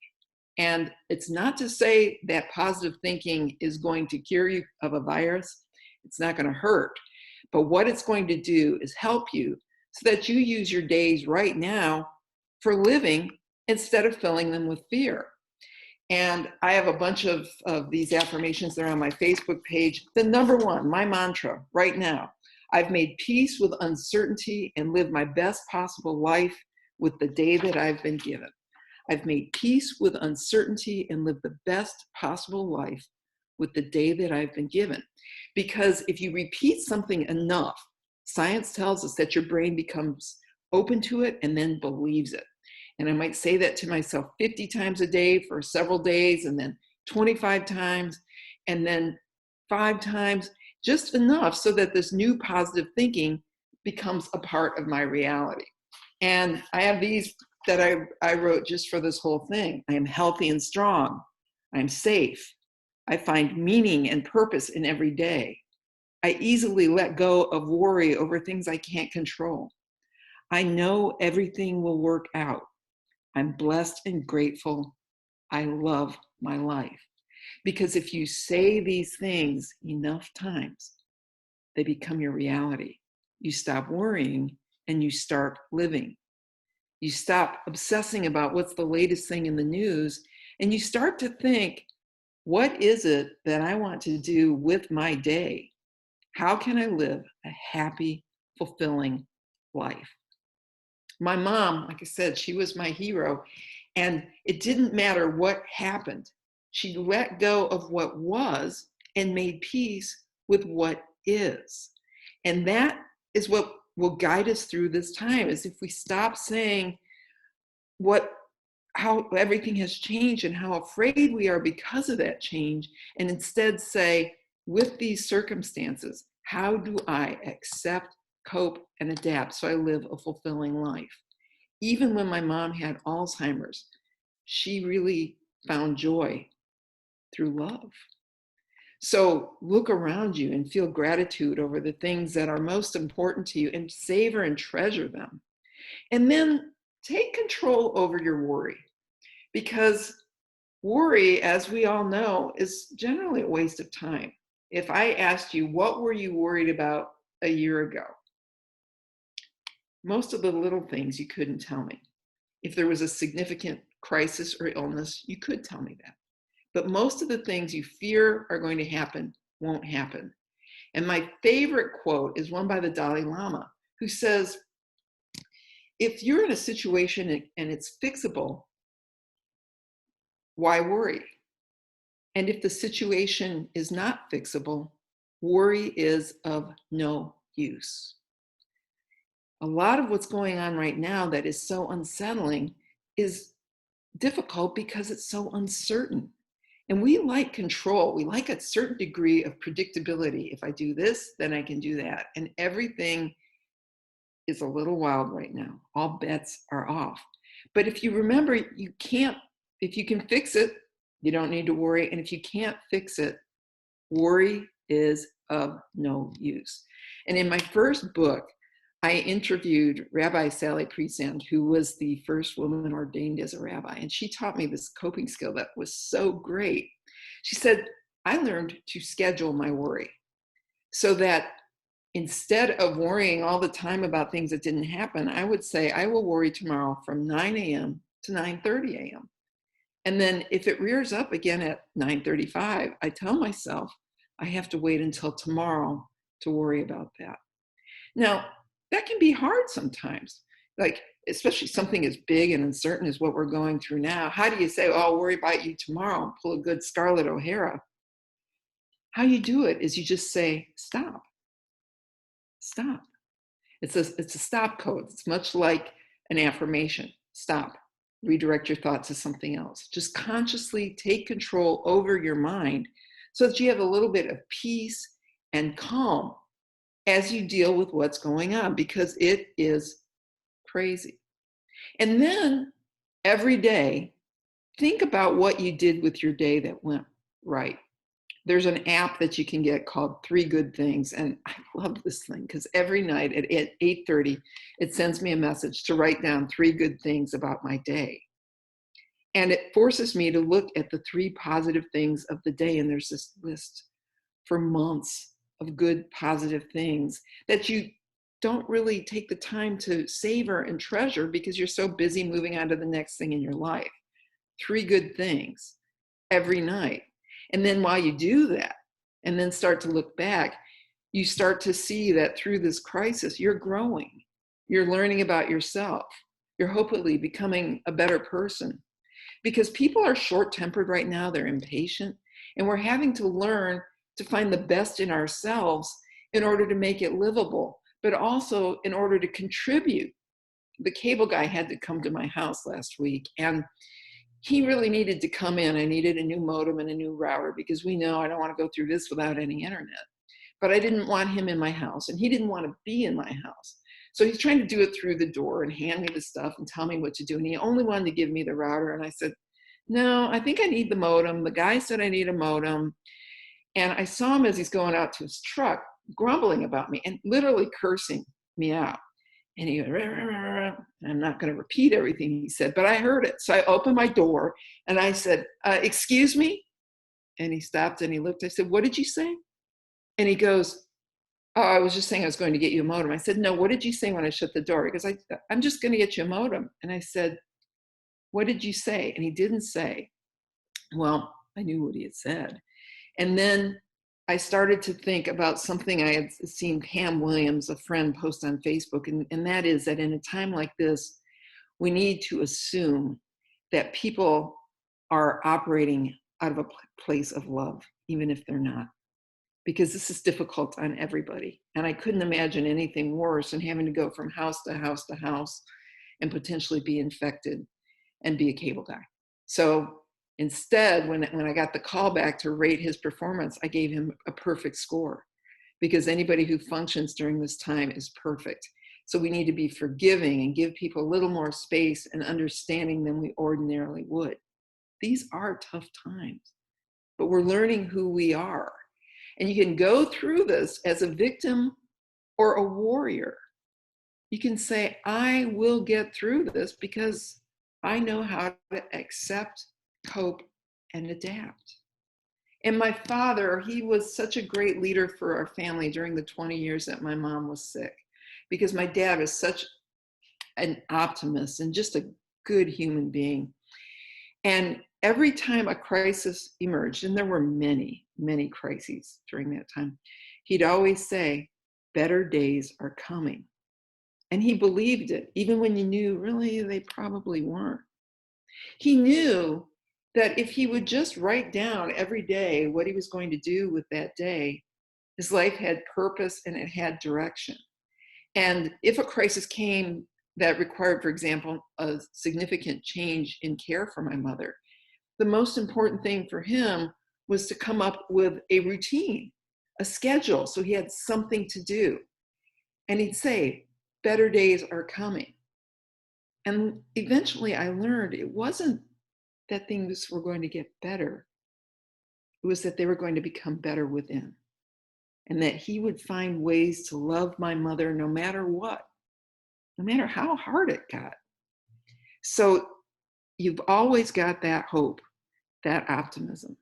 And it's not to say that positive thinking is going to cure you of a virus. It's not going to hurt. But what it's going to do is help you so that you use your days right now for living instead of filling them with fear. And I have a bunch of these affirmations that are on my Facebook page. The number one, my mantra right now, I've made peace with uncertainty and lived my best possible life with the day that I've been given. I've made peace with uncertainty and lived the best possible life with the day that I've been given. Because if you repeat something enough, science tells us that your brain becomes open to it and then believes it. And I might say that to myself 50 times a day for several days, and then 25 times, and then 5 times, just enough so that this new positive thinking becomes a part of my reality. And I have these that I wrote just for this whole thing. I am healthy and strong. I'm safe. I find meaning and purpose in every day. I easily let go of worry over things I can't control. I know everything will work out. I'm blessed and grateful. I love my life. Because if you say these things enough times, they become your reality. You stop worrying and you start living. You stop obsessing about what's the latest thing in the news, and you start to think, what is it that I want to do with my day? How can I live a happy, fulfilling life? My mom, like I said, she was my hero, and it didn't matter what happened. She let go of what was and made peace with what is. And that is what will guide us through this time, is if we stop saying how everything has changed and how afraid we are because of that change, and instead say, with these circumstances, how do I accept, cope, and adapt so I live a fulfilling life? Even when my mom had Alzheimer's, she really found joy through love. So look around you and feel gratitude over the things that are most important to you and savor and treasure them. And then take control over your worry, because worry, as we all know, is generally a waste of time. If I asked you, what were you worried about a year ago? Most of the little things you couldn't tell me. If there was a significant crisis or illness, you could tell me that. But most of the things you fear are going to happen won't happen. And my favorite quote is one by the Dalai Lama, who says, if you're in a situation and it's fixable, why worry? And if the situation is not fixable, worry is of no use. A lot of what's going on right now that is so unsettling is difficult because it's so uncertain. And we like control. We like a certain degree of predictability. If I do this, then I can do that. And everything is a little wild right now. All bets are off. But if you remember, if you can fix it, you don't need to worry. And if you can't fix it, worry is of no use. And in my first book, I interviewed Rabbi Sally Priesand, who was the first woman ordained as a rabbi. And she taught me this coping skill that was so great. She said, I learned to schedule my worry so that instead of worrying all the time about things that didn't happen, I would say, I will worry tomorrow from 9 a.m. to 9:30 a.m. And then if it rears up again at 9:35, I tell myself I have to wait until tomorrow to worry about that. Now, that can be hard sometimes, like especially something as big and uncertain as what we're going through now. How do you say, oh, I'll worry about you tomorrow and pull a good Scarlett O'Hara? How you do it is you just say, stop. Stop. It's a stop code. It's much like an affirmation. stop, redirect your thoughts to something else. Just consciously take control over your mind so that you have a little bit of peace and calm as you deal with what's going on, because it is crazy. And then every day, think about what you did with your day that went right. There's an app that you can get called 3 Good Things. And I love this thing because every night at 8:30, it sends me a message to write down 3 good things about my day. And it forces me to look at the 3 positive things of the day. And there's this list for months of good, positive things that you don't really take the time to savor and treasure because you're so busy moving on to the next thing in your life. 3 good things every night. And then while you do that, and then start to look back, you start to see that through this crisis, you're growing. You're learning about yourself. You're hopefully becoming a better person. Because people are short-tempered right now, they're impatient, and we're having to learn to find the best in ourselves in order to make it livable, but also in order to contribute. The cable guy had to come to my house last week, and he really needed to come in. I needed a new modem and a new router because we know I don't want to go through this without any internet. But I didn't want him in my house, and he didn't want to be in my house. So he's trying to do it through the door and hand me the stuff and tell me what to do. And he only wanted to give me the router. And I said, no, I think I need the modem. The guy said I need a modem. And I saw him as he's going out to his truck, grumbling about me and literally cursing me out. And he went, rah, rah, rah, rah. I'm not going to repeat everything he said, but I heard it. So I opened my door and I said, excuse me? And he stopped and he looked. I said, what did you say? And he goes, oh, I was just saying I was going to get you a modem. I said, no, what did you say when I shut the door? He goes, I'm just going to get you a modem. And I said, what did you say? And he didn't say. Well, I knew what he had said. And then I started to think about something I had seen Pam Williams, a friend, post on Facebook. And that is that in a time like this, we need to assume that people are operating out of a place of love, even if they're not. Because this is difficult on everybody. And I couldn't imagine anything worse than having to go from house to house to house and potentially be infected and be a cable guy. So instead, when I got the call back to rate his performance, I gave him a perfect score because anybody who functions during this time is perfect. So we need to be forgiving and give people a little more space and understanding than we ordinarily would. These are tough times, but we're learning who we are. And you can go through this as a victim or a warrior. You can say, I will get through this because I know how to accept, cope, and adapt. And my father, he was such a great leader for our family during the 20 years that my mom was sick, because my dad is such an optimist and just a good human being. And every time a crisis emerged, and there were many, many crises during that time, he'd always say, better days are coming. And he believed it, even when you knew really they probably weren't. He knew that if he would just write down every day what he was going to do with that day, his life had purpose and it had direction. And if a crisis came that required, for example, a significant change in care for my mother, the most important thing for him was to come up with a routine, a schedule, so he had something to do. And he'd say, better days are coming. And eventually I learned it wasn't that things were going to get better. It was that they were going to become better within. And that he would find ways to love my mother no matter what, no matter how hard it got. So you've always got that hope, that optimism.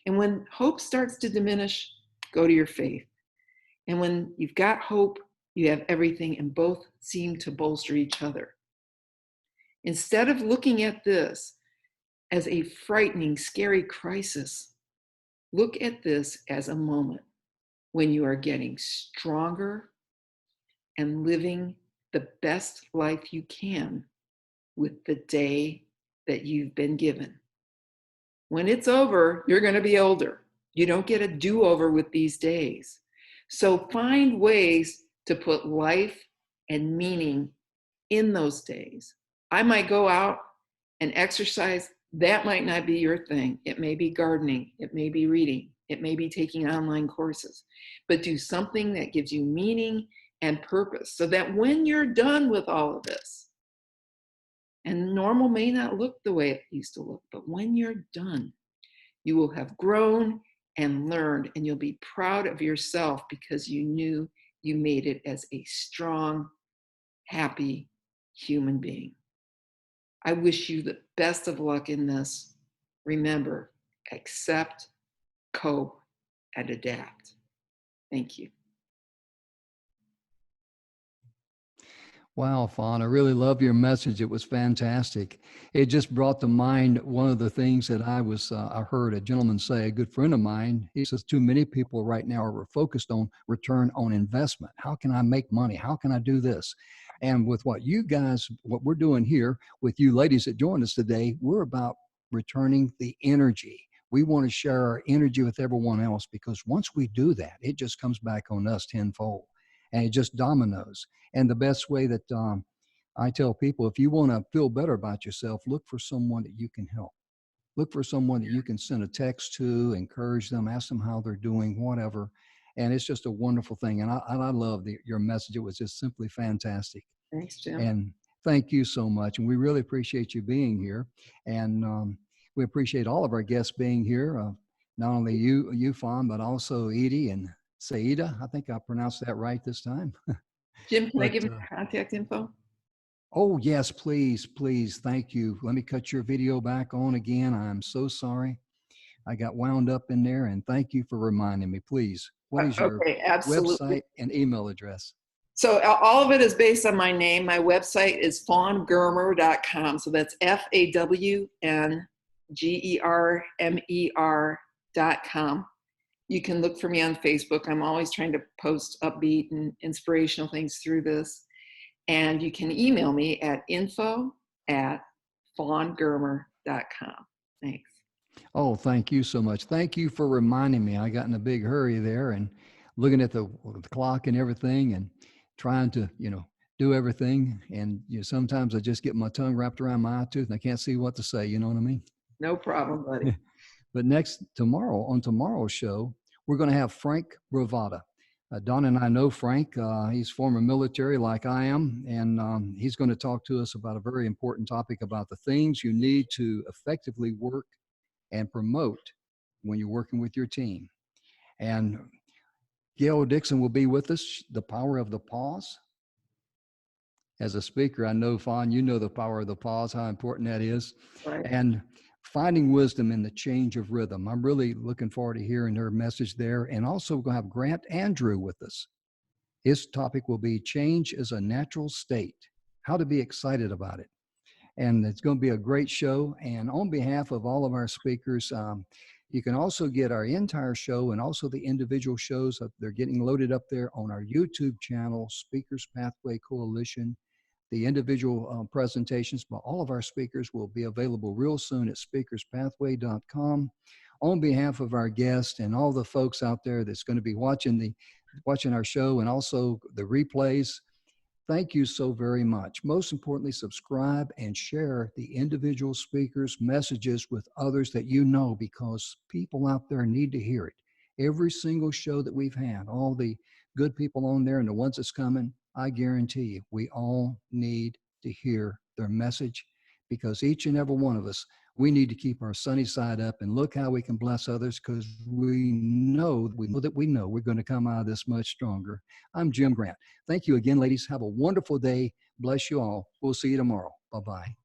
And when hope starts to diminish, go to your faith. And when you've got hope, you have everything, and both seem to bolster each other. Instead of looking at this as a frightening, scary crisis, look at this as a moment when you are getting stronger and living the best life you can with the day that you've been given. When it's over, you're going to be older. You don't get a do-over with these days. So find ways to put life and meaning in those days. I might go out and exercise. That might not be your thing. It may be gardening. It may be reading. It may be taking online courses. But do something that gives you meaning and purpose so that when you're done with all of this, and normal may not look the way it used to look, but when you're done, you will have grown and learned, and you'll be proud of yourself because you knew you made it as a strong, happy human being. I wish you the best of luck in this. Remember, accept, cope, and adapt. Thank you. Wow, Fawn, I really love your message. It was fantastic. It just brought to mind one of the things that I heard a gentleman say, a good friend of mine. He says, too many people right now are focused on return on investment. How can I make money? How can I do this? And with what we're doing here with you ladies that joined us today, we're about returning the energy. We want to share our energy with everyone else, because once we do that, it just comes back on us tenfold, and it just dominoes. And the best way that I tell people, if you want to feel better about yourself, look for someone that you can help. Look for someone that you can send a text to, encourage them, ask them how they're doing, whatever. And it's just a wonderful thing. And I love your message. It was just simply fantastic. Thanks, Jim. And thank you so much. And we really appreciate you being here. And we appreciate all of our guests being here. Not only you, Fawn, but also Edie and Saida. I think I pronounced that right this time. Jim, can I But, give you contact info? Oh, yes, please, please. Thank you. Let me cut your video back on again. I'm so sorry. I got wound up in there, and thank you for reminding me. Please, what is your Okay, absolutely. website and email address? So all of it is based on my name. My website is fawngermer.com. So that's FAWNGERMER.com. You can look for me on Facebook. I'm always trying to post upbeat and inspirational things through this. And you can email me at info@fawngermer.com. Thanks. Oh, thank you so much. Thank you for reminding me. I got in a big hurry there and looking at the clock and everything and trying to, do everything. And sometimes I just get my tongue wrapped around my eye tooth and I can't see what to say. You know what I mean? No problem, buddy. But on tomorrow's show, we're going to have Frank Bravata. Don and I know Frank. He's former military like I am, and he's going to talk to us about a very important topic about the things you need to effectively work and promote when you're working with your team. And Gail Dixon will be with us, The Power of the Pause. As a speaker, I know, Fawn, you know the power of the pause, how important that is. Right. And finding wisdom in the change of rhythm. I'm really looking forward to hearing her message there. And also we're going to have Grant Andrew with us. His topic will be change is a natural state, how to be excited about it. And it's going to be a great show. And on behalf of all of our speakers, you can also get our entire show and also the individual shows. They're getting loaded up there on our YouTube channel, Speakers Pathway Coalition. The individual presentations by all of our speakers will be available real soon at speakerspathway.com. On behalf of our guests and all the folks out there that's going to be watching our show and also the replays, thank you so very much. Most importantly, subscribe and share the individual speakers' messages with others that you know, because people out there need to hear it. Every single show that we've had, all the good people on there and the ones that's coming, I guarantee you, we all need to hear their message, because each and every one of us, we need to keep our sunny side up and look how we can bless others, because we know we're going to come out of this much stronger. I'm Jim Grant. Thank you again, ladies. Have a wonderful day. Bless you all. We'll see you tomorrow. Bye-bye.